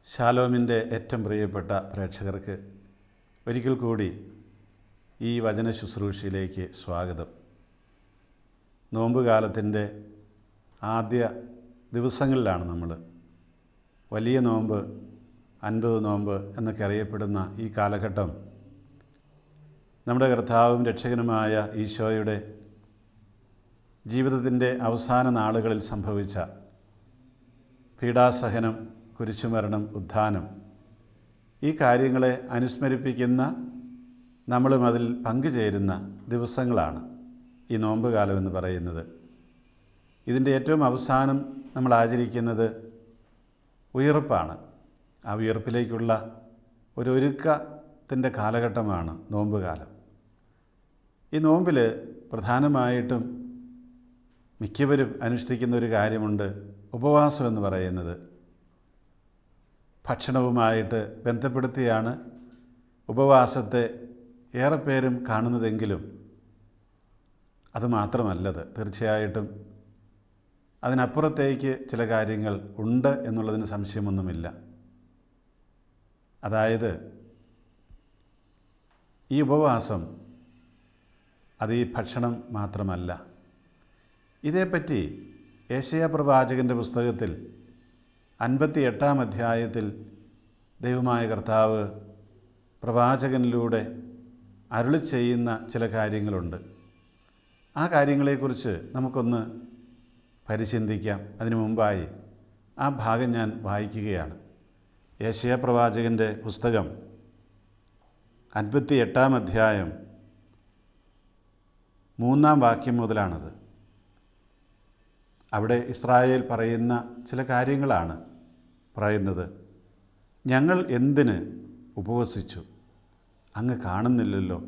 ശാലോമിൻ്റെ ഏറ്റവും പ്രിയപ്പെട്ട പ്രേക്ഷകർക്ക് ഒരിക്കൽ കൂടി ഈ വചന ശുശ്രൂഷയിലേക്ക് സ്വാഗതം. നോമ്പുകാലത്തിൻ്റെ ആദ്യ ദിവസങ്ങളിലാണ് നമ്മൾ. വലിയ നോമ്പ്, 50 നോമ്പ് എന്നൊക്കെ അറിയപ്പെടുന്ന ഈ കാലഘട്ടം നമ്മുടെ കർത്താവും രക്ഷകനുമായ ഈശോയുടെ ജീവിതത്തിൻ്റെ അവസാന നാളുകളിൽ സംഭവിച്ച പീഡാസഹനം, കുരിശുമരണം, ഉത്ഥാനം, ഈ കാര്യങ്ങളെ അനുസ്മരിപ്പിക്കുന്ന, നമ്മളും അതിൽ പങ്കുചേരുന്ന ദിവസങ്ങളാണ് ഈ നോമ്പുകാലം എന്ന് പറയുന്നത്. ഇതിൻ്റെ ഏറ്റവും അവസാനം നമ്മൾ ആചരിക്കുന്നത് ഉയർപ്പാണ്. ആ ഉയർപ്പിലേക്കുള്ള ഒരുക്കത്തിൻ്റെ കാലഘട്ടമാണ് നോമ്പുകാലം. ഈ നോമ്പിൽ പ്രധാനമായിട്ടും മിക്കവരും അനുഷ്ഠിക്കുന്ന ഒരു കാര്യമുണ്ട്, ഉപവാസം എന്ന് പറയുന്നത്. ഭക്ഷണവുമായിട്ട് ബന്ധപ്പെടുത്തിയാണ് ഉപവാസത്തെ ഏറെ പേരും കാണുന്നതെങ്കിലും അതുമാത്രമല്ലത്. തീർച്ചയായിട്ടും അതിനപ്പുറത്തേക്ക് ചില കാര്യങ്ങൾ ഉണ്ട് എന്നുള്ളതിന് സംശയമൊന്നുമില്ല. അതായത് ഈ ഉപവാസം അത് ഈ ഭക്ഷണം മാത്രമല്ല. ഇതേപ്പറ്റി യെശയ്യാ പ്രവാചകൻ്റെ പുസ്തകത്തിൽ 58-ാം അധ്യായത്തിൽ ദൈവമായ കർത്താവ് പ്രവാചകനിലൂടെ അരുളി ചെയ്യുന്ന ചില കാര്യങ്ങളുണ്ട്. ആ കാര്യങ്ങളെക്കുറിച്ച് നമുക്കൊന്ന് പരിചിന്തിക്കാം. അതിനു മുമ്പായി ആ ഭാഗം ഞാൻ വായിക്കുകയാണ്. യെശയ്യാ പ്രവാചകൻ്റെ പുസ്തകം 58-ാം അധ്യായം 3-ാം വാക്യം മുതലാണത്. അവിടെ ഇസ്രായേൽ പറയുന്ന ചില കാര്യങ്ങളാണ് പറയുന്നത്. ഞങ്ങൾ എന്തിന് ഉപവസിച്ചു, അങ്ങ് കാണുന്നില്ലല്ലോ?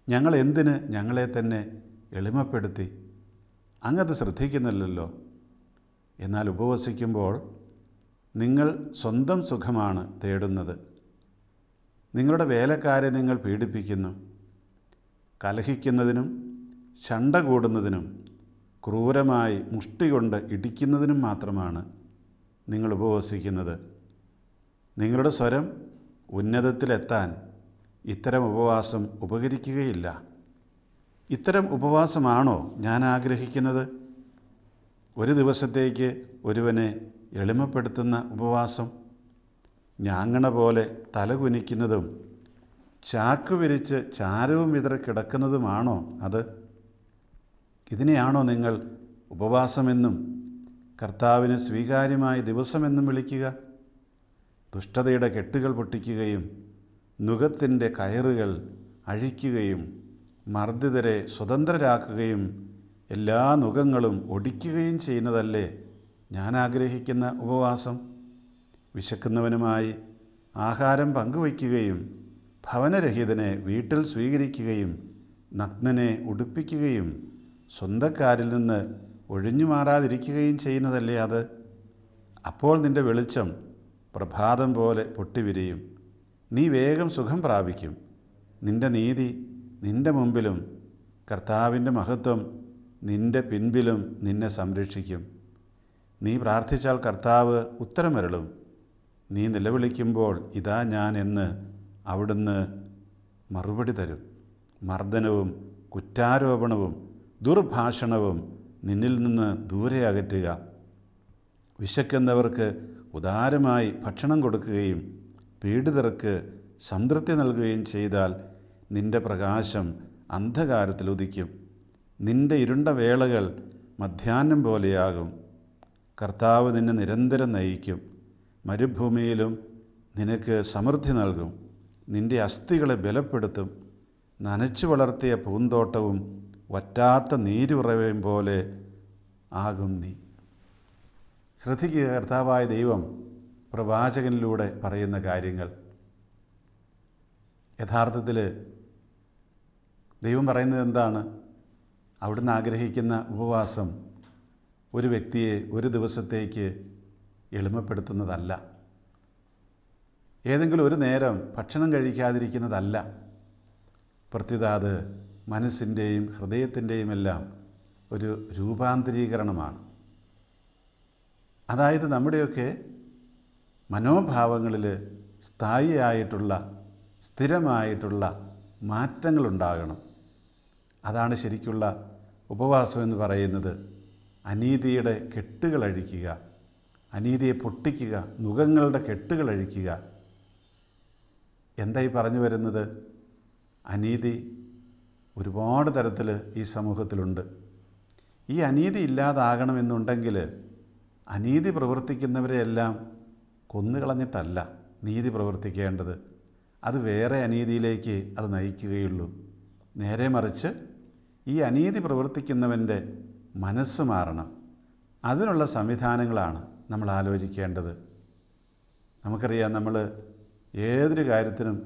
ഞങ്ങൾ എന്തിന് ഞങ്ങളെ തന്നെ എളിമപ്പെടുത്തി, അങ്ങത് ശ്രദ്ധിക്കുന്നില്ലല്ലോ? എന്നാൽ ഉപവസിക്കുമ്പോൾ നിങ്ങൾ സ്വന്തം സുഖമാണ് തേടുന്നത്. നിങ്ങളുടെ വേലക്കാരെ നിങ്ങൾ പീഡിപ്പിക്കുന്നു. കലഹിക്കുന്നതിനും ശണ്ട കൂടുന്നതിനും ക്രൂരമായി മുഷ്ടി കൊണ്ട് ഇടിക്കുന്നതിനും മാത്രമാണ് നിങ്ങൾ ഉപവസിക്കുന്നത്. നിങ്ങളുടെ സ്വരം ഉന്നതത്തിലെത്താൻ ഇത്തരം ഉപവാസം ഉപകരിക്കുകയില്ല. ഇത്തരം ഉപവാസമാണോ ഞാൻ ആഗ്രഹിക്കുന്നത്? ഒരു ദിവസത്തേക്ക് ഒരുവനെ എളിമപ്പെടുത്തുന്ന ഉപവാസം, ഞാങ്ങണ പോലെ തലകുനിക്കുന്നതും ചാക്കു വിരിച്ച് ചാരവും വിതറി കിടക്കുന്നതുമാണോ അത്? ഇതിനെയാണോ നിങ്ങൾ ഉപവാസമെന്നും കർത്താവിന് സ്വീകാര്യമായ ദിവസമെന്നും വിളിക്കുക? ദുഷ്ടതയുടെ കെട്ടുകൾ പൊട്ടിക്കുകയും നുകത്തിൻ്റെ കയറുകൾ അഴിക്കുകയും മർദ്ദിതരെ സ്വതന്ത്രരാക്കുകയും എല്ലാ നുകങ്ങളും ഒടിക്കുകയും ചെയ്യുന്നതല്ലേ ഞാൻ ആഗ്രഹിക്കുന്ന ഉപവാസം? വിശക്കുന്നവനുമായി ആഹാരം പങ്കുവയ്ക്കുകയും ഭവനരഹിതനെ വീട്ടിൽ സ്വീകരിക്കുകയും നഗ്നനെ ഉടുപ്പിക്കുകയും സ്വന്തക്കാരിൽ നിന്ന് ഒഴിഞ്ഞു മാറാതിരിക്കുകയും ചെയ്യുന്നതല്ലേ അത്? അപ്പോൾ നിൻ്റെ വെളിച്ചം പ്രഭാതം പോലെ പൊട്ടിവിരിയും. നീ വേഗം സുഖം പ്രാപിക്കും. നിൻ്റെ നീതി നിൻ്റെ മുമ്പിലും കർത്താവിൻ്റെ മഹത്വം നിൻ്റെ പിൻപിലും നിന്നെ സംരക്ഷിക്കും. നീ പ്രാർത്ഥിച്ചാൽ കർത്താവ് ഉത്തരമരുളും. നീ നിലവിളിക്കുമ്പോൾ ഇതാ ഞാൻ എന്ന് അവിടുന്ന് മറുപടി തരും. മർദ്ദനവും കുറ്റാരോപണവും ദുർഭാഷണവും നിന്നിൽ നിന്ന് ദൂരെ അകറ്റുക. വിശക്കുന്നവർക്ക് ഉദാരമായി ഭക്ഷണം കൊടുക്കുകയും പീഡിതർക്ക് സംതൃപ്തി നൽകുകയും ചെയ്താൽ നിൻ്റെ പ്രകാശം അന്ധകാരത്തിൽ ഉദിക്കും. നിൻ്റെ ഇരുണ്ട വേളകൾ മധ്യാഹ്നം പോലെയാകും. കർത്താവ് നിന്നെ നിരന്തരം നയിക്കും. മരുഭൂമിയിലും നിനക്ക് സമൃദ്ധി നൽകും. നിൻ്റെ അസ്ഥികളെ ബലപ്പെടുത്തും. നനച്ചു വളർത്തിയ പൂന്തോട്ടവും വറ്റാത്ത നീരുറവയും പോലെ ആകും നീ. ശ്രദ്ധിക്കുക, കർത്താവായ ദൈവം പ്രവാചകനിലൂടെ പറയുന്ന കാര്യങ്ങൾ. യഥാർത്ഥത്തിൽ ദൈവം പറയുന്നത് എന്താണ്? അവിടുന്ന് ആഗ്രഹിക്കുന്ന ഉപവാസം ഒരു വ്യക്തിയെ ഒരു ദിവസത്തേക്ക് എളിമപ്പെടുത്തുന്നതല്ല. ഏതെങ്കിലും ഒരു നേരം ഭക്ഷണം കഴിക്കാതിരിക്കുന്നതല്ല. പ്രത്യുത അത് മനസ്സിൻ്റെയും ഹൃദയത്തിൻ്റെയും എല്ലാം ഒരു രൂപാന്തരീകരണമാണ്. അതായത് നമ്മുടെയൊക്കെ മനോഭാവങ്ങളിൽ സ്ഥായിയായിട്ടുള്ള സ്ഥിരമായിട്ടുള്ള മാറ്റങ്ങളുണ്ടാകണം. അതാണ് ശരിക്കുള്ള ഉപവാസം എന്ന് പറയുന്നത്. അനീതിയുടെ കെട്ടുകൾ അഴിക്കുക, അനീതിയെ പൊട്ടിക്കുക, നുകങ്ങളുടെ കെട്ടുകൾ അഴിക്കുക. എന്തായി പറഞ്ഞു വരുന്നത്? അനീതി ഒരുപാട് തരത്തിൽ ഈ സമൂഹത്തിലുണ്ട്. ഈ അനീതി ഇല്ലാതാകണമെന്നുണ്ടെങ്കിൽ അനീതി പ്രവർത്തിക്കുന്നവരെയെല്ലാം കൊന്നുകളഞ്ഞിട്ടല്ല നീതി പ്രവർത്തിക്കേണ്ടത്. അത് വേറെ അനീതിയിലേക്ക് അത് നയിക്കുകയുള്ളൂ. നേരെ മറിച്ച് ഈ അനീതി പ്രവർത്തിക്കുന്നവൻ്റെ മനസ്സ് മാറണം. അതിനുള്ള സംവിധാനങ്ങളാണ് നമ്മൾ ആലോചിക്കേണ്ടത്. നമുക്കറിയാം, നമ്മൾ ഏതൊരു കാര്യത്തിനും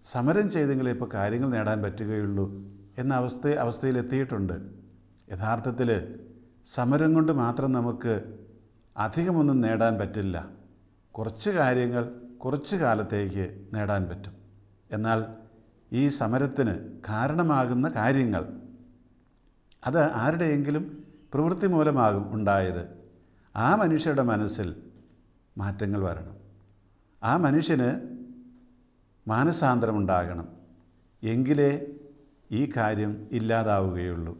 സമരം ചെയ്തെങ്കിലേ ഇപ്പോൾ കാര്യങ്ങൾ നേടാൻ പറ്റുകയുള്ളൂ എന്ന അവസ്ഥയിലെത്തിയിട്ടുണ്ട്. യഥാർത്ഥത്തിൽ സമരം കൊണ്ട് മാത്രം നമുക്ക് അധികമൊന്നും നേടാൻ പറ്റില്ല. കുറച്ച് കാര്യങ്ങൾ കുറച്ച് കാലത്തേക്ക് നേടാൻ പറ്റും. എന്നാൽ ഈ സമരത്തിന് കാരണമാകുന്ന കാര്യങ്ങൾ അത് ആരുടെയെങ്കിലും പ്രവൃത്തി മൂലമാകും ഉണ്ടായത്. ആ മനുഷ്യരുടെ മനസ്സിൽ മാറ്റങ്ങൾ വരണം. ആ മനുഷ്യന് മാനസാന്തരമുണ്ടാകണം. എങ്കിലേ ഈ കാര്യം ഇല്ലാതാവുകയുള്ളൂ.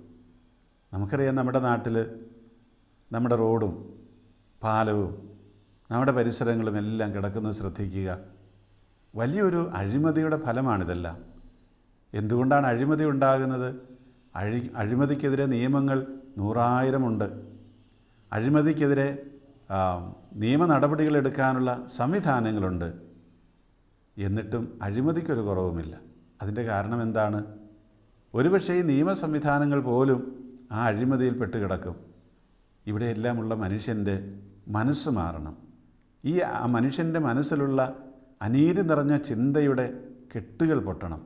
നമുക്കറിയാം, നമ്മുടെ നാട്ടിൽ നമ്മുടെ റോഡും പാലവും നമ്മുടെ പരിസരങ്ങളും എല്ലാം കിടക്കുന്നത് ശ്രദ്ധിക്കുക. വലിയൊരു അഴിമതിയുടെ ഫലമാണിതെല്ലാം. എന്തുകൊണ്ടാണ് അഴിമതി ഉണ്ടാകുന്നത്? അഴിമതിക്കെതിരെ നിയമങ്ങൾ 100,000 അഴിമതിക്കെതിരെ നിയമ നടപടികൾ എടുക്കാനുള്ള സംവിധാനങ്ങളുണ്ട്. എന്നിട്ടും അഴിമതിക്കൊരു കുറവുമില്ല. അതിൻ്റെ കാരണം എന്താണ്? ഒരുപക്ഷേ ഈ നിയമ സംവിധാനങ്ങൾ പോലും ആ അഴിമതിയിൽ പെട്ട് കിടക്കും. ഇവിടെയെല്ലാമുള്ള മനുഷ്യൻ്റെ മനസ്സ് മാറണം. ഈ മനുഷ്യൻ്റെ മനസ്സിലുള്ള അനീതി നിറഞ്ഞ ചിന്തയുടെ കെട്ടുകൾ പൊട്ടണം.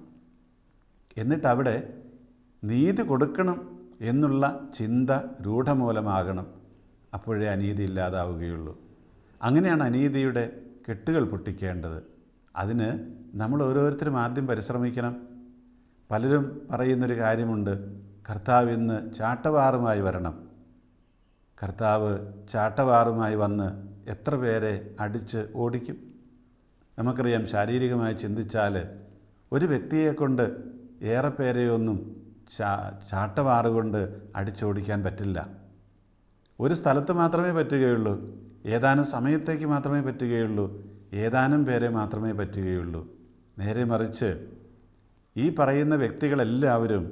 എന്നിട്ടവിടെ നീതി കൊടുക്കണം എന്നുള്ള ചിന്ത രൂഢമൂലമാകണം. അപ്പോഴേ അനീതി ഇല്ലാതാവുകയുള്ളൂ. അങ്ങനെയാണ് അനീതിയുടെ കെട്ടുകൾ പൊട്ടിക്കേണ്ടത്. അതിന് നമ്മൾ ഓരോരുത്തരും ആദ്യം പരിശ്രമിക്കണം. പലരും പറയുന്നൊരു കാര്യമുണ്ട്, കർത്താവ് ഇന്ന് ചാട്ടവാറുമായി വരണം. കർത്താവ് ചാട്ടവാറുമായി വന്ന് എത്ര പേരെ അടിച്ച് ഓടിക്കും? നമുക്കറിയാം, ശാരീരികമായി ചിന്തിച്ചാൽ ഒരു വ്യക്തിയെക്കൊണ്ട് ഏറെ പേരെയൊന്നും ചാട്ടവാറുകൊണ്ട് അടിച്ചോടിക്കാൻ പറ്റില്ല. ഒരു സ്ഥലത്ത് മാത്രമേ പറ്റുകയുള്ളൂ, ഏതാനും സമയത്തേക്ക് മാത്രമേ പറ്റുകയുള്ളൂ, ഏതാനും പേരെ മാത്രമേ പറ്റുകയുള്ളൂ. നേരെ മറിച്ച് ഈ പറയുന്ന വ്യക്തികളെല്ലാവരും,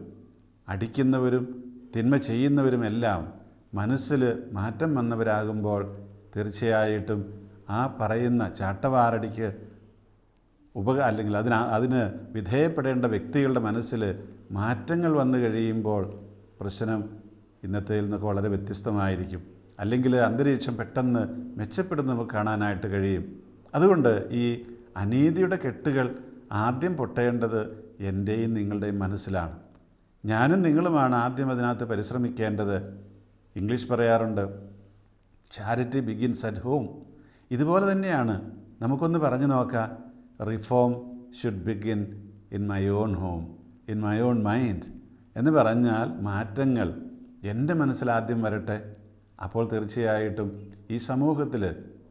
അടിക്കുന്നവരും തിന്മ ചെയ്യുന്നവരുമെല്ലാം മനസ്സിൽ മാറ്റം വന്നവരാകുമ്പോൾ തീർച്ചയായിട്ടും ആ പറയുന്ന ചാട്ടവാറടിക്ക് അല്ലെങ്കിൽ അതിന് വിധേയപ്പെടേണ്ട വ്യക്തികളുടെ മനസ്സിൽ മാറ്റങ്ങൾ വന്നു കഴിയുമ്പോൾ പ്രശ്നം ഇന്നത്തേൽ നിന്നൊക്കെ വളരെ വ്യത്യസ്തമായിരിക്കും. അല്ലെങ്കിൽ അന്തരീക്ഷം പെട്ടെന്ന് മെച്ചപ്പെടുന്ന നമുക്ക് കാണാനായിട്ട് കഴിയും. അതുകൊണ്ട് ഈ അനീതിയുടെ കെട്ടുകൾ ആദ്യം പൊട്ടേണ്ടത് എൻ്റെയും നിങ്ങളുടെയും മനസ്സിലാണ്. ഞാനും നിങ്ങളുമാണ് ആദ്യം അതിനകത്ത് പരിശ്രമിക്കേണ്ടത്. ഇംഗ്ലീഷ് പറയാറുണ്ട്, ചാരിറ്റി ബിഗിൻസ് അറ്റ് ഹോം. ഇതുപോലെ തന്നെയാണ്. നമുക്കൊന്ന് പറഞ്ഞു നോക്കാം, reform should begin in my own home, in my own mind എന്ന് പറഞ്ഞാൽ മാറ്റങ്ങൾ എൻ്റെ മനസ്സിലാദ്യം വരട്ടെ. അപ്പോൾ തീർച്ചയായിട്ടും ഈ സമൂഹത്തിൽ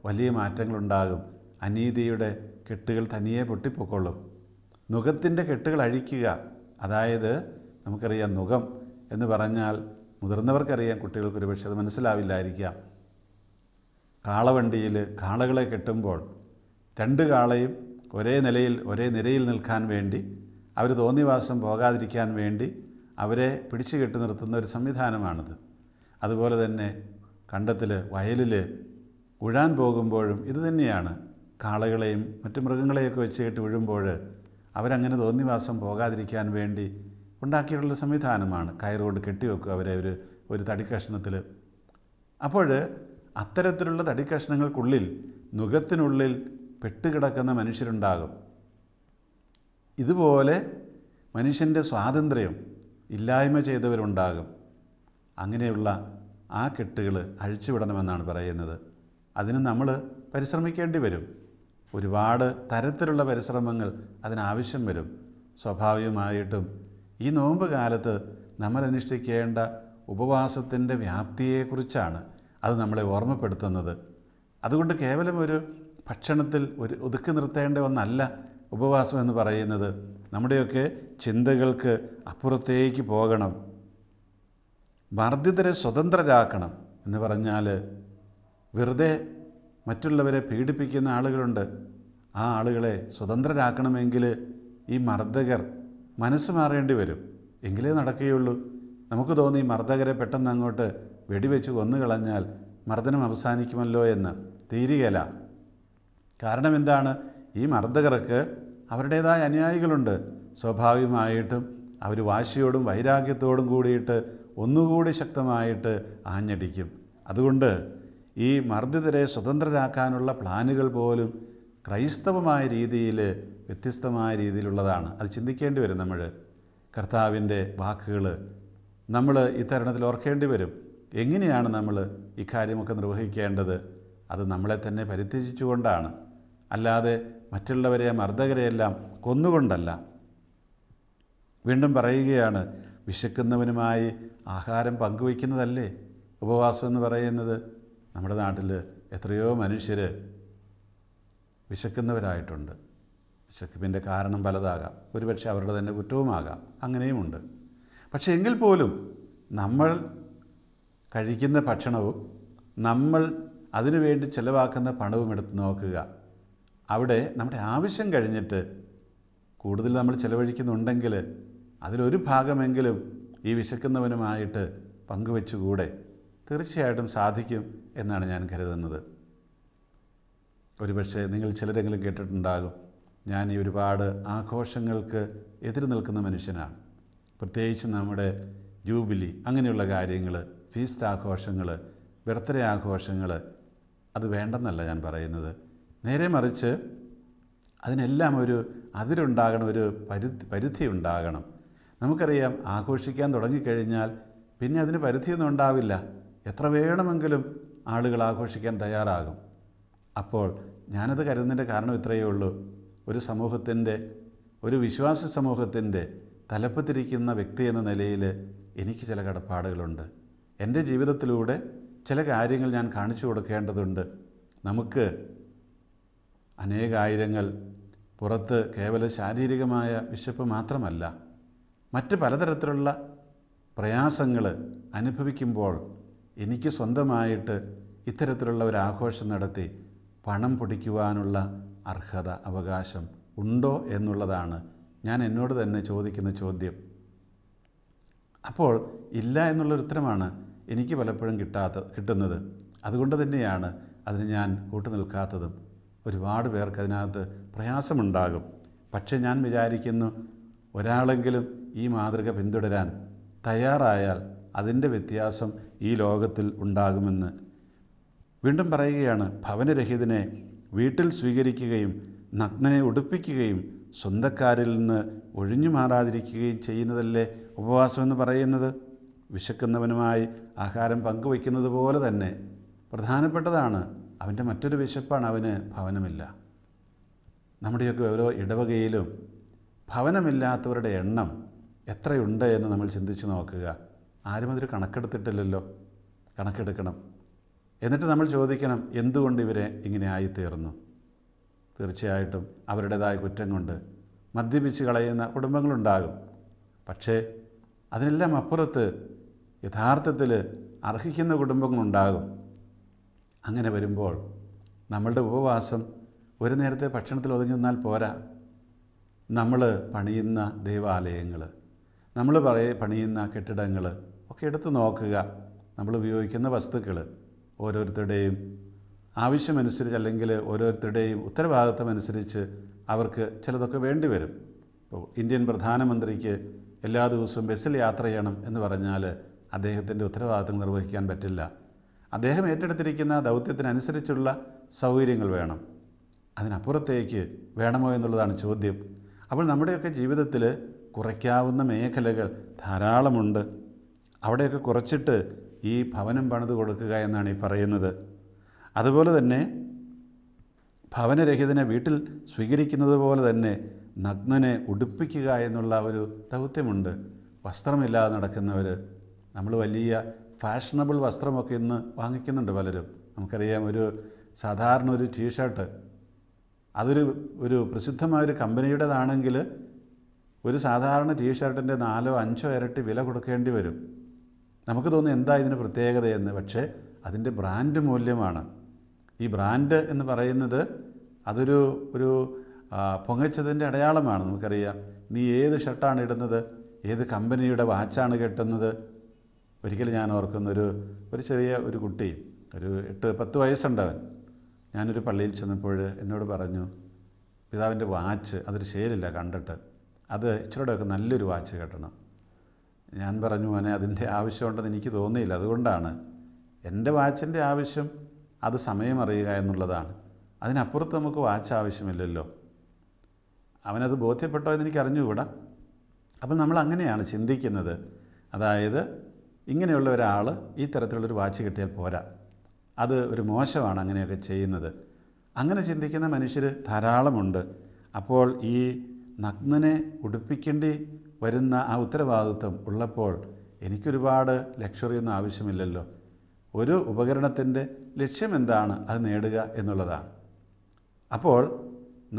വലിയ മാറ്റങ്ങളുണ്ടാകും. അനീതിയുടെ കെട്ടുകൾ തനിയെ പൊട്ടിപ്പൊക്കൊള്ളും. നുകത്തിൻ്റെ കെട്ടുകൾ അഴിക്കുക. അതായത് നമുക്കറിയാം, നുകം എന്ന് പറഞ്ഞാൽ മുതിർന്നവർക്കറിയാം, കുട്ടികൾക്കൊരു പക്ഷേ അത് മനസ്സിലാവില്ലായിരിക്കാം. കാളവണ്ടിയിൽ കാളകളെ കെട്ടുമ്പോൾ 2 കാളയും ഒരേ നിരയിൽ നിൽക്കാൻ വേണ്ടി, അവർ തോന്നിവാസം പോകാതിരിക്കാൻ വേണ്ടി അവരെ പിടിച്ചു കെട്ടി നിർത്തുന്ന ഒരു സംവിധാനമാണിത്. അതുപോലെ തന്നെ കണ്ടത്തിൽ വയലിൽ ഉഴാൻ പോകുമ്പോഴും ഇത് തന്നെയാണ്. കാളകളെയും മറ്റു മൃഗങ്ങളെയൊക്കെ വെച്ച് കെട്ടി ഉഴുമ്പോൾ അവരങ്ങനെ തോന്നിവാസം പോകാതിരിക്കാൻ വേണ്ടി ഉണ്ടാക്കിയിട്ടുള്ള സംവിധാനമാണ്. കയറുകൊണ്ട് കെട്ടിവെക്കുക അവരെ ഒരു തടിക്കഷ്ണത്തിൽ. അപ്പോൾ അത്തരത്തിലുള്ള തടിക്കഷ്ണങ്ങൾക്കുള്ളിൽ, നുകത്തിനുള്ളിൽ പെട്ടുകിടക്കുന്ന മനുഷ്യരുണ്ടാകും. ഇതുപോലെ മനുഷ്യൻ്റെ സ്വാതന്ത്ര്യം ഇല്ലായ്മ ചെയ്തവരുണ്ടാകും. അങ്ങനെയുള്ള ആ കെട്ടുകൾ അഴിച്ചുവിടണമെന്നാണ് പറയുന്നത്. അതിന് നമ്മൾ പരിശ്രമിക്കേണ്ടി വരും. ഒരുപാട് തരത്തിലുള്ള പരിശ്രമങ്ങൾ അതിനാവശ്യം വരും. സ്വാഭാവികമായിട്ടും ഈ നോമ്പ് കാലത്ത് നമ്മൾ അനുഷ്ഠിക്കേണ്ട ഉപവാസത്തിൻ്റെ വ്യാപ്തിയെക്കുറിച്ചാണ് അത് നമ്മളെ ഓർമ്മപ്പെടുത്തുന്നത്. അതുകൊണ്ട് കേവലം ഒരു ഭക്ഷണത്തിൽ ഒതുക്കി നിർത്തേണ്ട ഒന്നല്ല ഉപവാസം എന്ന് പറയുന്നത്. നമ്മുടെയൊക്കെ ചിന്തകൾക്ക് അപ്പുറത്തേക്ക് പോകണം. മർദ്ദിതരെ സ്വതന്ത്രരാക്കണം എന്ന് പറഞ്ഞാൽ വെറുതെ മറ്റുള്ളവരെ പീഡിപ്പിക്കുന്ന ആളുകളുണ്ട്. ആ ആളുകളെ സ്വതന്ത്രരാക്കണമെങ്കിൽ ഈ മർദ്ദകർ മനസ്സ് മാറേണ്ടി വരും. എങ്കിലേ നടക്കുകയുള്ളൂ. നമുക്ക് തോന്നി മർദ്ദകരെ പെട്ടെന്ന് അങ്ങോട്ട് വെടിവെച്ച് കൊന്നുകളഞ്ഞാൽ മർദ്ദനം അവസാനിക്കുമല്ലോ എന്ന്. തീരുകയില്ല. കാരണം എന്താണ്? ഈ മർദ്ദകർക്ക് അവരുടേതായ അനുയായികളുണ്ട്. സ്വാഭാവികമായിട്ടും അവർ വാശിയോടും വൈരാഗ്യത്തോടും കൂടിയിട്ട് ഒന്നുകൂടി ശക്തമായിട്ട് ആഞ്ഞടിക്കും. അതുകൊണ്ട് ഈ മർദ്ദിതരെ സ്വതന്ത്രരാക്കാനുള്ള പ്ലാനുകൾ പോലും ക്രൈസ്തവമായ രീതിയിൽ വ്യത്യസ്തമായ രീതിയിലുള്ളതാണ്. അത് ചിന്തിക്കേണ്ടി വരും. നമ്മൾ കർത്താവിൻ്റെ വാക്കുകൾ നമ്മൾ ഈ തരുണത്തിൽ ഓർക്കേണ്ടി വരും. എങ്ങനെയാണ് നമ്മൾ ഇക്കാര്യമൊക്കെ നിർവഹിക്കേണ്ടത്? അത് നമ്മളെ തന്നെ പരിത്യജിച്ചുകൊണ്ടാണ്, അല്ലാതെ മറ്റുള്ളവരെ മർദ്ദകരെയെല്ലാം കൊന്നുകൊണ്ടല്ല. വീണ്ടും പറയുകയാണ്, വിശക്കുന്നവനുമായി ആഹാരം പങ്കുവയ്ക്കുന്നതല്ലേ ഉപവാസം എന്ന് പറയുന്നത്. നമ്മുടെ നാട്ടിൽ എത്രയോ മനുഷ്യർ വിശക്കുന്നവരായിട്ടുണ്ട്. വിശപ്പിൻ്റെ കാരണം പലതാകാം. ഒരുപക്ഷെ അവരുടെ തന്നെ കുറ്റവുമാകാം. അങ്ങനെയുമുണ്ട്. പക്ഷേ എങ്കിൽ പോലും നമ്മൾ കഴിക്കുന്ന ഭക്ഷണവും നമ്മൾ അതിനുവേണ്ടി ചിലവാക്കുന്ന പണവും എടുത്ത് നോക്കുക. അവിടെ നമ്മുടെ ആവശ്യം കഴിഞ്ഞിട്ട് കൂടുതൽ നമ്മൾ ചിലവഴിക്കുന്നുണ്ടെങ്കിൽ അതിലൊരു ഭാഗമെങ്കിലും ഈ വിശക്കുന്നവനുമായിട്ട് പങ്കുവെച്ചുകൂടെ? തീർച്ചയായിട്ടും സാധിക്കും എന്നാണ് ഞാൻ കരുതുന്നത്. ഒരുപക്ഷെ നിങ്ങൾ ചിലരെങ്കിലും കേട്ടിട്ടുണ്ടാകും, ഞാൻ ഈ ഒരുപാട് ആഘോഷങ്ങൾക്ക് എതിര് നിൽക്കുന്ന മനുഷ്യനാണ്. പ്രത്യേകിച്ച് നമ്മുടെ ജൂബിലി അങ്ങനെയുള്ള കാര്യങ്ങൾ, ഫീസ്റ്റ് ആഘോഷങ്ങൾ, ബർത്ത്ഡേ ആഘോഷങ്ങൾ, അത് വേണ്ടെന്നല്ല ഞാൻ പറയുന്നത്. നേരെ മറിച്ച് അതിനെല്ലാം ഒരു അതിരുണ്ടാകണം, ഒരു പരിധി ഉണ്ടാകണം. നമുക്കറിയാം, ആഘോഷിക്കാൻ തുടങ്ങിക്കഴിഞ്ഞാൽ പിന്നെ അതിന് പരിധിയൊന്നും ഉണ്ടാവില്ല. എത്ര വേണമെങ്കിലും ആളുകൾ ആഘോഷിക്കാൻ തയ്യാറാകും. അപ്പോൾ ഞാനത് കരുതുന്നതിൻ്റെ കാരണം ഇത്രയേ ഉള്ളൂ. ഒരു സമൂഹത്തിൻ്റെ, ഒരു വിശ്വാസ സമൂഹത്തിൻ്റെ തലപ്പത്തിരിക്കുന്ന വ്യക്തി എന്ന നിലയിൽ എനിക്ക് ചില കടപ്പാടുകളുണ്ട്. എൻ്റെ ജീവിതത്തിലൂടെ ചില കാര്യങ്ങൾ ഞാൻ കാണിച്ചു കൊടുക്കേണ്ടതുണ്ട്. നമുക്ക് അനേകായിരങ്ങൾ പുറത്ത് കേവലം ശാരീരികമായ വിശപ്പ് മാത്രമല്ല, മറ്റ് പലതരത്തിലുള്ള പ്രയാസങ്ങൾ അനുഭവിക്കുമ്പോൾ എനിക്ക് സ്വന്തമായിട്ട് ഇത്തരത്തിലുള്ള ഒരു ആഘോഷം നടത്തി പണം പൊടിക്കുവാനുള്ള അർഹത, അവകാശം ഉണ്ടോ എന്നുള്ളതാണ് ഞാൻ എന്നോട് തന്നെ ചോദിക്കുന്ന ചോദ്യം. അപ്പോൾ ഇല്ല എന്നുള്ളൊരു ഉത്തരമാണ് എനിക്ക് പലപ്പോഴും കിട്ടുന്നത്. അതുകൊണ്ട് തന്നെയാണ് അതിന് ഞാൻ കൂട്ടുനിൽക്കാത്തതും. ഒരുപാട് പേർക്ക് അതിനകത്ത് പ്രയാസമുണ്ടാകും. പക്ഷേ ഞാൻ വിചാരിക്കുന്നു, ഒരാളെങ്കിലും ഈ മാതൃക പിന്തുടരാൻ തയ്യാറായാൽ അതിൻ്റെ വ്യത്യാസം ഈ ലോകത്തിൽ ഉണ്ടാകുമെന്ന്. വീണ്ടും പറയുകയാണ്, ഭവനരഹിതനെ വീട്ടിൽ സ്വീകരിക്കുകയും നഗ്നനെ ഉടുപ്പിക്കുകയും സ്വന്തക്കാരിൽ നിന്ന് ഒഴിഞ്ഞു മാറാതിരിക്കുകയും ചെയ്യുന്നതല്ലേ ഉപവാസം എന്ന് പറയുന്നത്. വിശക്കുന്നവനുമായി ആഹാരം പങ്കുവയ്ക്കുന്നത് പോലെ തന്നെ പ്രധാനപ്പെട്ടതാണ്. അവൻ്റെ മറ്റൊരു വിശപ്പാണ്, അവന് ഭവനമില്ല. നമ്മുടെയൊക്കെ ഓരോ ഇടവകയിലും ഭവനമില്ലാത്തവരുടെ എണ്ണം എത്രയുണ്ട് എന്ന് നമ്മൾ ചിന്തിച്ച് നോക്കുക. ആരും അതിൽ കണക്കെടുത്തിട്ടില്ലല്ലോ. കണക്കെടുക്കണം. എന്നിട്ട് നമ്മൾ ചോദിക്കണം, എന്തുകൊണ്ട് ഇവരെ ഇങ്ങനെ ആയിത്തീർന്നു? തീർച്ചയായിട്ടും അവരുടേതായ കുറ്റം കൊണ്ട് മദ്യപിച്ച് കളയുന്ന കുടുംബങ്ങളുണ്ടാകും. പക്ഷേ അതിനെല്ലാം അപ്പുറത്ത് യഥാർത്ഥത്തിൽ അർഹിക്കുന്ന കുടുംബങ്ങളുണ്ടാകും. അങ്ങനെ വരുമ്പോൾ നമ്മളുടെ ഉപവാസം ഒരു നേരത്തെ ഭക്ഷണത്തിൽ ഒതുങ്ങി നിന്നാൽ പോരാ. നമ്മൾ പണിയുന്ന ദേവാലയങ്ങൾ, നമ്മൾ പണിയുന്ന കെട്ടിടങ്ങൾ ഒക്കെ എടുത്തു നോക്കുക. നമ്മൾ ഉപയോഗിക്കുന്ന വസ്തുക്കൾ ഓരോരുത്തരുടെയും ആവശ്യമനുസരിച്ച്, അല്ലെങ്കിൽ ഓരോരുത്തരുടെയും ഉത്തരവാദിത്തമനുസരിച്ച് അവർക്ക് ചിലതൊക്കെ വേണ്ടി വരും. ഇപ്പോൾ ഇന്ത്യൻ പ്രധാനമന്ത്രിക്ക് എല്ലാ ദിവസവും ബസ്സിൽ യാത്ര ചെയ്യണം എന്ന് പറഞ്ഞാൽ അദ്ദേഹത്തിൻ്റെ ഉത്തരവാദിത്തം നിർവഹിക്കാൻ പറ്റില്ല. അദ്ദേഹം ഏറ്റെടുത്തിരിക്കുന്ന ദൗത്യത്തിനനുസരിച്ചുള്ള സൗകര്യങ്ങൾ വേണം. അതിനപ്പുറത്തേക്ക് വേണമോ എന്നുള്ളതാണ് ചോദ്യം. അപ്പോൾ നമ്മുടെയൊക്കെ ജീവിതത്തിൽ കുറയ്ക്കാവുന്ന മേഖലകൾ ധാരാളമുണ്ട്. അവിടെയൊക്കെ കുറച്ചിട്ട് ഈ ഭവനം പണിത് കൊടുക്കുക എന്നാണ് ഈ പറയുന്നത്. അതുപോലെ തന്നെ ഭവനരഹിതനെ വീട്ടിൽ സ്വീകരിക്കുന്നത് പോലെ തന്നെ നഗ്നനെ ഉടുപ്പിക്കുക എന്നുള്ള ഒരു ദൗത്യമുണ്ട്. വസ്ത്രമില്ലാതെ നടക്കുന്നവർ, നമ്മൾ വലിയ ഫാഷനബിൾ വസ്ത്രമൊക്കെ ഇന്ന് വാങ്ങിക്കുന്നുണ്ട് പലരും. നമുക്കറിയാം, ഒരു സാധാരണ ഒരു ടീഷർട്ട് അതൊരു പ്രസിദ്ധമായൊരു കമ്പനിയുടേതാണെങ്കിൽ ഒരു സാധാരണ ടീഷർട്ടിൻ്റെ 4-5 ഇരട്ടി വില കൊടുക്കേണ്ടി വരും. നമുക്ക് തോന്നും എന്താ ഇതിന് പ്രത്യേകതയെന്ന്. പക്ഷേ അതിൻ്റെ ബ്രാൻഡ് മൂല്യമാണ്. ഈ ബ്രാൻഡ് എന്ന് പറയുന്നത് അതൊരു പൊങ്ങച്ചതിൻ്റെ അടയാളമാണ്. നമുക്കറിയാം, നീ ഏത് ഷർട്ടാണ് ഇടുന്നത്, ഏത് കമ്പനിയുടെ വാച്ചാണ് കെട്ടുന്നത്. ഒരിക്കലും ഞാൻ ഓർക്കുന്ന ഒരു ചെറിയ ഒരു കുട്ടി, ഒരു 8-10 വയസ്സുണ്ടവൻ. ഞാനൊരു പള്ളിയിൽ ചെന്നപ്പോൾ എന്നോട് പറഞ്ഞു, പിതാവിൻ്റെ വാച്ച് അതൊരു ശരിയില്ല കണ്ടിട്ട്, അത് ഇച്ചിരിയുടെയൊക്കെ നല്ലൊരു വാച്ച് കെട്ടണം. ഞാൻ പറഞ്ഞു, മോനെ അതിൻ്റെ ആവശ്യമുണ്ടെന്ന് എനിക്ക് തോന്നിയില്ല. അതുകൊണ്ടാണ് എൻ്റെ വാച്ചിൻ്റെ ആവശ്യം അത് സമയം അറിയുക എന്നുള്ളതാണ്. അതിനപ്പുറത്ത് നമുക്ക് വാച്ച് ആവശ്യമില്ലല്ലോ. അവനത് ബോധ്യപ്പെട്ടോ എന്ന് എനിക്ക് അറിഞ്ഞുകൂടാ. അപ്പം നമ്മൾ അങ്ങനെയാണ് ചിന്തിക്കുന്നത്. അതായത് ഇങ്ങനെയുള്ള ഒരാൾ ഈ തരത്തിലുള്ളൊരു വാച്ച് കിട്ടിയാൽ പോരാ, അത് ഒരു മോശമാണ് അങ്ങനെയൊക്കെ ചെയ്യുന്നത്. അങ്ങനെ ചിന്തിക്കുന്ന മനുഷ്യർ ധാരാളമുണ്ട്. അപ്പോൾ ഈ നഗ്നനെ ഉടുപ്പിക്കേണ്ടി വരുന്ന ആ ഉത്തരവാദിത്വം ഉള്ളപ്പോൾ എനിക്കൊരുപാട് ലക്ഷറിയൊന്നും ആവശ്യമില്ലല്ലോ. ഒരു ഉപകരണത്തിൻ്റെ ലക്ഷ്യം എന്താണ്? അത് നേടുക എന്നുള്ളതാണ്. അപ്പോൾ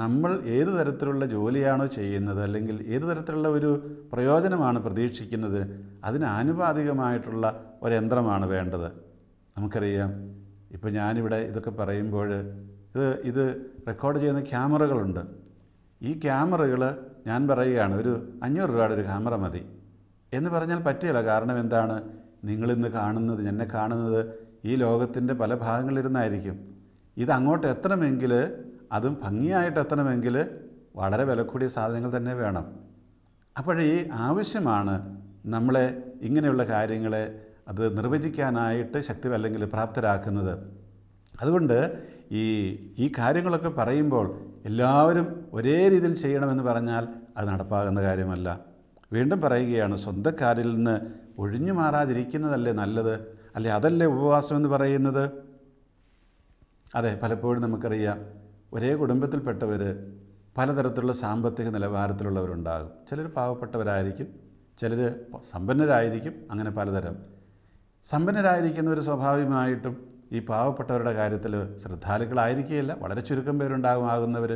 നമ്മൾ ഏത് തരത്തിലുള്ള ജോലിയാണോ ചെയ്യുന്നത്, അല്ലെങ്കിൽ ഏത് തരത്തിലുള്ള ഒരു പ്രയോജനമാണ് പ്രതീക്ഷിക്കുന്നത്, അതിന് ആനുപാതികമായിട്ടുള്ള ഒരു യന്ത്രമാണ് വേണ്ടത്. നമുക്കറിയാം, ഇപ്പോൾ ഞാനിവിടെ ഇതൊക്കെ പറയുമ്പോൾ ഇത് റെക്കോർഡ് ചെയ്യുന്ന ക്യാമറകളുണ്ട്. ഈ ക്യാമറകൾ ഞാൻ പറയുകയാണ്, ഒരു 500 രൂപയുടെ ഒരു ക്യാമറ മതി എന്ന് പറഞ്ഞാൽ പറ്റില്ല. കാരണം എന്താണ്? നിങ്ങളിന്ന് കാണുന്നത്, എന്നെ കാണുന്നത് ഈ ലോകത്തിൻ്റെ പല ഭാഗങ്ങളിലിരുന്നായിരിക്കും. ഇത് അങ്ങോട്ട് എത്തണമെങ്കിൽ, അതും ഭംഗിയായിട്ട് എത്തണമെങ്കിൽ വളരെ വില കൂടിയ സാധനങ്ങൾ തന്നെ വേണം. അപ്പോൾ ഈ ആവശ്യമാണ് നമ്മളെ ഇങ്ങനെയുള്ള കാര്യങ്ങളെ അത് നിർവചിക്കാനായിട്ട് ശക്തി അല്ലെങ്കിൽ പ്രാപ്തരാക്കുന്നത്. അതുകൊണ്ട് ഈ കാര്യങ്ങളൊക്കെ പറയുമ്പോൾ എല്ലാവരും ഒരേ രീതിയിൽ ചെയ്യണമെന്ന് പറഞ്ഞാൽ അത് നടപ്പാകുന്ന കാര്യമല്ല. വീണ്ടും പറയുകയാണ്, സ്വന്തക്കാരിൽ നിന്ന് ഒഴിഞ്ഞു മാറാതിരിക്കുന്നതല്ലേ നല്ലത്? അല്ലേ അതല്ലേ ഉപവാസം എന്ന് പറയുന്നത്? അതെ, പലപ്പോഴും നമുക്കറിയാം, ഒരേ കുടുംബത്തിൽപ്പെട്ടവർ പലതരത്തിലുള്ള സാമ്പത്തിക നിലവാരത്തിലുള്ളവരുണ്ടാകും. ചിലർ പാവപ്പെട്ടവരായിരിക്കും, ചിലർ സമ്പന്നരായിരിക്കും, അങ്ങനെ പലതരം. സമ്പന്നരായിരിക്കുന്നവർ സ്വാഭാവികമായിട്ടും ഈ പാവപ്പെട്ടവരുടെ കാര്യത്തിൽ ശ്രദ്ധാലുക്കളായിരിക്കുകയില്ല. വളരെ ചുരുക്കം പേരുണ്ടാകുമാകുന്നവർ.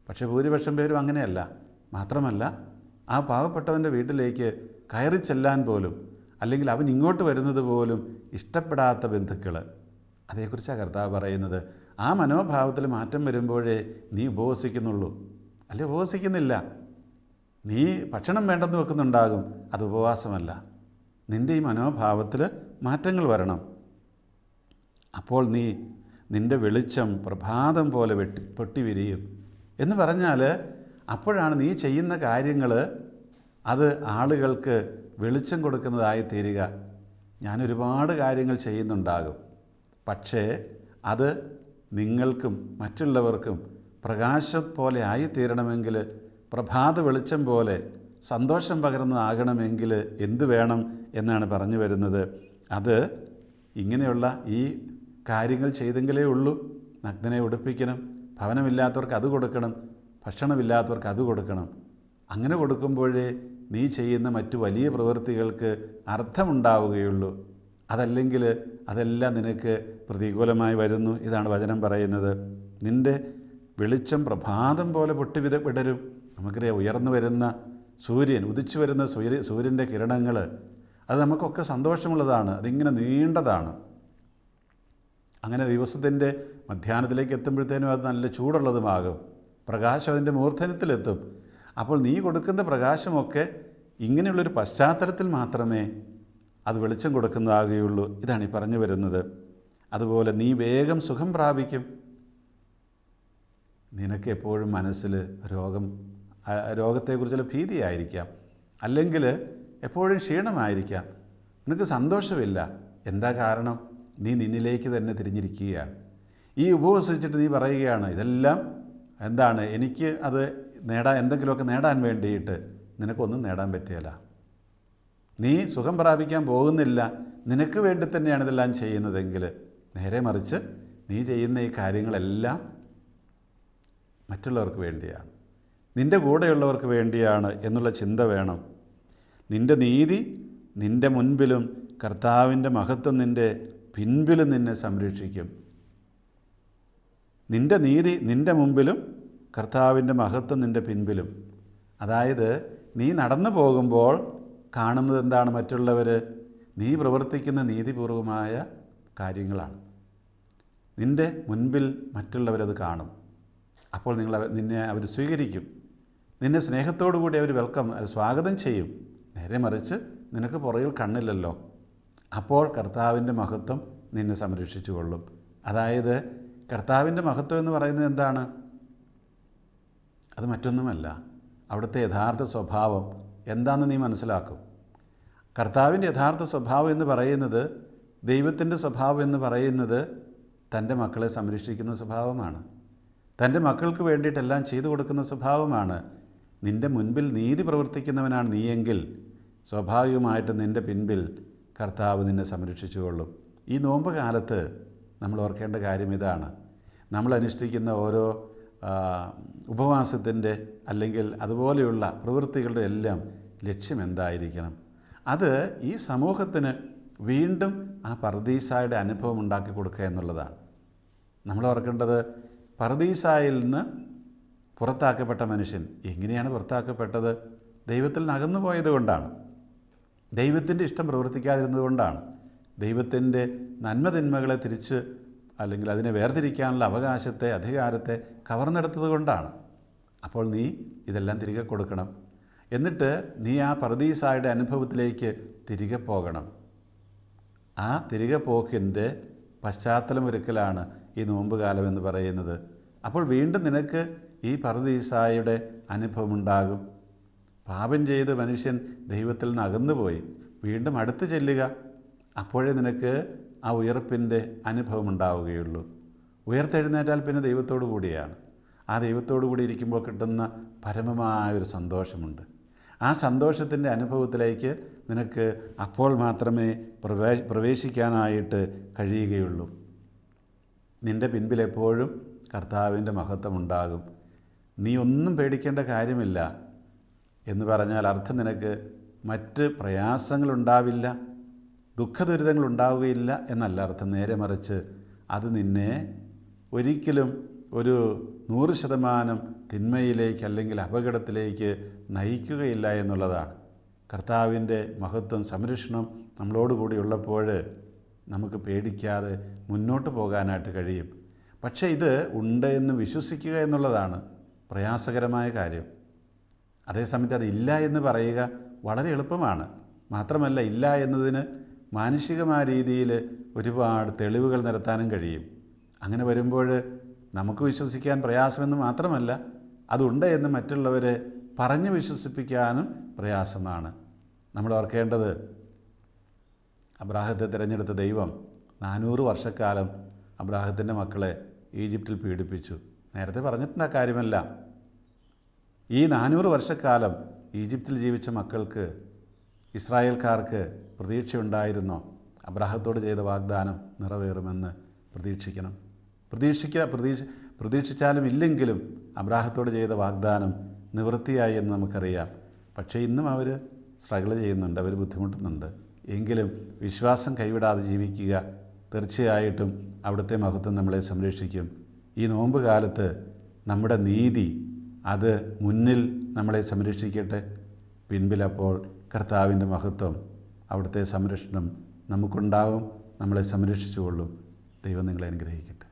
പക്ഷേ ഭൂരിപക്ഷം പേരും അങ്ങനെയല്ല. മാത്രമല്ല, ആ പാവപ്പെട്ടവൻ്റെ വീട്ടിലേക്ക് കയറി ചെല്ലാൻ പോലും, അല്ലെങ്കിൽ അവൻ ഇങ്ങോട്ട് വരുന്നത് പോലും ഇഷ്ടപ്പെടാത്ത ബന്ധുക്കൾ. അതേക്കുറിച്ചാണ് കർത്താവ് പറയുന്നത്. ആ മനോഭാവത്തിൽ മാറ്റം വരുമ്പോഴേ നീ ഉപവസിക്കുന്നുള്ളൂ. അല്ലെ, ഉപവസിക്കുന്നില്ല. നീ ഭക്ഷണം വേണ്ടെന്ന് വെക്കുന്നുണ്ടാകും, അത് ഉപവാസമല്ല. നിൻ്റെ ഈ മനോഭാവത്തിൽ മാറ്റങ്ങൾ വരണം. അപ്പോൾ നിൻ്റെ വെളിച്ചം പ്രഭാതം പോലെ പൊട്ടി വിരിയും എന്ന് പറഞ്ഞാൽ, അപ്പോഴാണ് നീ ചെയ്യുന്ന കാര്യങ്ങൾ അത് ആളുകൾക്ക് വെളിച്ചം കൊടുക്കുന്നതായി തീരുക. ഞാനൊരുപാട് കാര്യങ്ങൾ ചെയ്യുന്നുണ്ടാകും, പക്ഷേ അത് നിങ്ങൾക്കും മറ്റുള്ളവർക്കും പ്രകാശം പോലെ ആയിത്തീരണമെങ്കിൽ, പ്രഭാത വെളിച്ചം പോലെ സന്തോഷം പകരുന്നതാകണമെങ്കിൽ എന്ത് വേണം എന്നാണ് പറഞ്ഞു വരുന്നത്. അത് ഇങ്ങനെയുള്ള ഈ കാര്യങ്ങൾ ചെയ്തെങ്കിലേ ഉള്ളൂ. നഗ്നനെ ഉടുപ്പിക്കണം, ഭവനമില്ലാത്തവർക്ക് അത് കൊടുക്കണം, ഭക്ഷണമില്ലാത്തവർക്ക് അത് കൊടുക്കണം. അങ്ങനെ കൊടുക്കുമ്പോഴേ നീ ചെയ്യുന്ന മറ്റു വലിയ പ്രവൃത്തികൾക്ക് അർത്ഥമുണ്ടാവുകയുള്ളൂ. അതല്ലെങ്കിൽ അതെല്ലാം നിനക്ക് പ്രതികൂലമായി വരുന്നു. ഇതാണ് വചനം പറയുന്നത്. നിൻ്റെ വെളിച്ചം പ്രഭാതം പോലെ വിടരും. നമുക്കറിയാം, ഉയർന്നു വരുന്ന സൂര്യൻ, ഉദിച്ചു വരുന്ന സൂര്യൻ്റെ കിരണങ്ങൾ അത് നമുക്കൊക്കെ സന്തോഷമുള്ളതാണ്. അതിങ്ങനെ നീണ്ടതാണ്. അങ്ങനെ ദിവസത്തിൻ്റെ മധ്യാഹ്നത്തിലേക്ക് എത്തുമ്പോഴത്തേനും അത് നല്ല ചൂടുള്ളതുമാകും. പ്രകാശം അതിൻ്റെ മൂർധന്യത്തിലെത്തും. അപ്പോൾ നീ കൊടുക്കുന്ന പ്രകാശമൊക്കെ ഇങ്ങനെയുള്ളൊരു പശ്ചാത്തലത്തിൽ മാത്രമേ അത് വെളിച്ചം കൊടുക്കുന്നതാകുകയുള്ളൂ. ഇതാണ് ഈ പറഞ്ഞു വരുന്നത്. അതുപോലെ നീ വേഗം സുഖം പ്രാപിക്കും. നിനക്ക് എപ്പോഴും മനസ്സിൽ രോഗത്തെക്കുറിച്ചുള്ള ഭീതിയായിരിക്കാം, അല്ലെങ്കിൽ എപ്പോഴും ക്ഷീണമായിരിക്കാം, നിനക്ക് സന്തോഷമില്ല. എന്താ കാരണം? നീ നിന്നിലേക്ക് തന്നെ തിരിഞ്ഞിരിക്കുകയാണ്. ഈ ഉപവസിച്ചിട്ട് നീ പറയുകയാണ്, ഇതെല്ലാം എന്താണ്, എനിക്ക് അത് എന്തെങ്കിലുമൊക്കെ നേടാൻ വേണ്ടിയിട്ട്. നിനക്കൊന്നും നേടാൻ പറ്റിയല്ല. നീ സുഖം പ്രാപിക്കാൻ പോകുന്നില്ല. നിനക്ക് വേണ്ടി തന്നെയാണ് ഇതെല്ലാം ചെയ്യുന്നതെങ്കിൽ, നേരെ മറിച്ച് നീ ചെയ്യുന്ന ഈ കാര്യങ്ങളെല്ലാം മറ്റുള്ളവർക്ക് വേണ്ടിയാണ്, നിൻ്റെ കൂടെയുള്ളവർക്ക് വേണ്ടിയാണ് എന്നുള്ള ചിന്ത വേണം. നിൻ്റെ നീതി നിൻ്റെ മുൻപിലും കർത്താവിൻ്റെ മഹത്വം നിൻ്റെ പിൻപിലും നിന്നെ സംരക്ഷിക്കും. നിൻ്റെ നീതി നിൻ്റെ മുമ്പിലും കർത്താവിൻ്റെ മഹത്വം നിൻ്റെ പിൻപിലും. അതായത് നീ നടന്നു പോകുമ്പോൾ കാണുന്നത് എന്താണ്? മറ്റുള്ളവർ നീ പ്രവർത്തിക്കുന്ന നീതിപൂർവമായ കാര്യങ്ങളാണ്. നിൻ്റെ മുൻപിൽ മറ്റുള്ളവരത് കാണും. അപ്പോൾ നിന്നെ അവർ സ്വീകരിക്കും. നിന്നെ സ്നേഹത്തോടു കൂടി അവർ സ്വാഗതം ചെയ്യും. നേരെ മറിച്ച് നിനക്ക് പുറകിൽ കണ്ണില്ലല്ലോ. അപ്പോൾ കർത്താവിൻ്റെ മഹത്വം നിന്നെ സംരക്ഷിച്ചു കൊള്ളും. അതായത് കർത്താവിൻ്റെ മഹത്വം എന്ന് പറയുന്നത് എന്താണ്? അത് മറ്റൊന്നുമല്ല, അവിടുത്തെ യഥാർത്ഥ സ്വഭാവം എന്താണെന്ന് നീ മനസ്സിലാക്കും. കർത്താവിൻ്റെ യഥാർത്ഥ സ്വഭാവം എന്ന് പറയുന്നത്, ദൈവത്തിൻ്റെ സ്വഭാവം എന്ന് പറയുന്നത് തൻ്റെ മക്കളെ സംരക്ഷിക്കുന്ന സ്വഭാവമാണ്. തൻ്റെ മക്കൾക്ക് വേണ്ടിയിട്ടെല്ലാം ചെയ്തു കൊടുക്കുന്ന സ്വഭാവമാണ്. നിൻ്റെ മുൻപിൽ നീതി പ്രവർത്തിക്കുന്നവനാണ് നീയെങ്കിൽ സ്വാഭാവികമായിട്ടും നിൻ്റെ പിൻപിൽ കർത്താവ് നിന്നെ സംരക്ഷിച്ചുകൊള്ളും. ഈ നോമ്പ് കാലത്ത് നമ്മൾ ഓർക്കേണ്ട കാര്യം ഇതാണ്. നമ്മൾ അനുഷ്ഠിക്കുന്ന ഓരോ ഉപവാസത്തിൻ്റെ അല്ലെങ്കിൽ അതുപോലെയുള്ള പ്രവൃത്തികളുടെ എല്ലാം ലക്ഷ്യം എന്തായിരിക്കണം? അത് ഈ സമൂഹത്തിന് വീണ്ടും ആ പർദീസായുടെ അനുഭവം ഉണ്ടാക്കി കൊടുക്കുക എന്നുള്ളതാണ്. നമ്മൾ ഓർക്കേണ്ടത്, പർദീസായിൽ നിന്ന് പുറത്താക്കപ്പെട്ട മനുഷ്യൻ എങ്ങനെയാണ് പുറത്താക്കപ്പെട്ടത്? ദൈവത്തിൽ നിന്ന് അകന്നു പോയത് കൊണ്ടാണ്. ദൈവത്തിൻ്റെ ഇഷ്ടം പ്രവർത്തിക്കാതിരുന്നത് കൊണ്ടാണ്. ദൈവത്തിൻ്റെ നന്മതിന്മകളെ തിരിച്ച് അല്ലെങ്കിൽ അതിനെ വേർതിരിക്കാനുള്ള അവകാശത്തെ, അധികാരത്തെ കവർന്നെടുത്തത് കൊണ്ടാണ്. അപ്പോൾ നീ ഇതെല്ലാം തിരികെ കൊടുക്കണം. എന്നിട്ട് നീ ആ പർദീസായുടെ അനുഭവത്തിലേക്ക് തിരികെ പോകണം. ആ തിരികെ പോക്കിൻ്റെ പശ്ചാത്തലമൊരുക്കലാണ് ഈ നോമ്പുകാലം എന്ന് പറയുന്നത്. അപ്പോൾ വീണ്ടും നിനക്ക് ഈ പർദീസായുടെ അനുഭവമുണ്ടാകും. പാപം ചെയ്ത് മനുഷ്യൻ ദൈവത്തിൽ നിന്ന് അകന്നുപോയി വീണ്ടും അടുത്ത് ചെല്ലുക. അപ്പോഴേ നിനക്ക് ആ ഉയർപ്പിൻ്റെ അനുഭവം ഉണ്ടാവുകയുള്ളൂ. ഉയർത്തെഴുന്നേറ്റാൽ പിന്നെ ദൈവത്തോടു കൂടിയാണ്. ആ ദൈവത്തോടു കൂടി ഇരിക്കുമ്പോൾ കിട്ടുന്ന പരമമായൊരു സന്തോഷമുണ്ട്. ആ സന്തോഷത്തിൻ്റെ അനുഭവത്തിലേക്ക് നിനക്ക് അപ്പോൾ മാത്രമേ പ്രവേശിക്കാനായിട്ട് കഴിയുകയുള്ളൂ. നിൻ്റെ പിൻപിലെപ്പോഴും കർത്താവിൻ്റെ മഹത്വം ഉണ്ടാകും. നീ ഒന്നും പേടിക്കേണ്ട കാര്യമില്ല എന്ന് പറഞ്ഞാൽ അർത്ഥം നിനക്ക് മറ്റ് പ്രയാസങ്ങളുണ്ടാവില്ല, ദുഃഖദുരിതങ്ങളുണ്ടാവുകയില്ല എന്നല്ല അർത്ഥം. നേരെ മറിച്ച് അത് നിന്നെ ഒരിക്കലും ഒരു 100% തിന്മയിലേക്ക് അല്ലെങ്കിൽ അപകടത്തിലേക്ക് നയിക്കുകയില്ല എന്നുള്ളതാണ്. കർത്താവിൻ്റെ മഹത്വം, സംരക്ഷണം നമ്മളോടുകൂടി ഉള്ളപ്പോൾ നമുക്ക് പേടിക്കാതെ മുന്നോട്ട് പോകാനായിട്ട് കഴിയും. പക്ഷേ ഇത് ഉണ്ട് എന്ന് വിശ്വസിക്കുക എന്നുള്ളതാണ് പ്രയാസകരമായ കാര്യം. അതേസമയത്ത് അത് ഇല്ല എന്ന് പറയുക വളരെ എളുപ്പമാണ്. മാത്രമല്ല, ഇല്ല എന്നതിന് മാനുഷികമായ രീതിയിൽ ഒരുപാട് തെളിവുകൾ നിരത്താനും കഴിയും. അങ്ങനെ വരുമ്പോൾ നമുക്ക് വിശ്വസിക്കാൻ പ്രയാസമെന്ന് മാത്രമല്ല, അതുണ്ട് എന്ന് മറ്റുള്ളവരെ പറഞ്ഞ് വിശ്വസിപ്പിക്കാനും പ്രയാസമാണ്. നമ്മൾ ഓർക്കേണ്ടത്, അബ്രാഹത്തെ തിരഞ്ഞെടുത്ത ദൈവം 400 വർഷക്കാലം അബ്രാഹത്തിൻ്റെ മക്കളെ ഈജിപ്തിൽ പീഡിപ്പിച്ചു. നേരത്തെ പറഞ്ഞിട്ടുണ്ട് ആ കാര്യമല്ല. ഈ 400 വർഷക്കാലം ഈജിപ്തിൽ ജീവിച്ച മക്കൾക്ക്, ഇസ്രായേൽക്കാർക്ക് പ്രതീക്ഷയുണ്ടായിരുന്നോ? അബ്രാഹത്തോട് ചെയ്ത വാഗ്ദാനം നിറവേറുമെന്ന് പ്രതീക്ഷിക്കണം. പ്രതീക്ഷിച്ചാലും ഇല്ലെങ്കിലും അബ്രാഹത്തോട് ചെയ്ത വാഗ്ദാനം നിവൃത്തിയായി എന്ന് നമുക്കറിയാം. പക്ഷേ ഇന്നും അവർ സ്ട്രഗിൾ ചെയ്യുന്നുണ്ട്, അവർ ബുദ്ധിമുട്ടുന്നുണ്ട്. എങ്കിലും വിശ്വാസം കൈവിടാതെ ജീവിക്കുക. തീർച്ചയായിട്ടും അവിടുത്തെ മഹത്വം നമ്മളെ സംരക്ഷിക്കും. ഈ നോമ്പ് കാലത്ത് നമ്മുടെ നീതി അത് മുന്നിൽ നമ്മളെ സംരക്ഷിക്കട്ടെ. പിൻപിലപ്പോൾ കർത്താവിൻ്റെ മഹത്വം, അവിടുത്തെ സംരക്ഷണം നമുക്കുണ്ടാവും, നമ്മളെ സംരക്ഷിച്ചുകൊള്ളും. ദൈവം നിങ്ങളെ അനുഗ്രഹിക്കട്ടെ.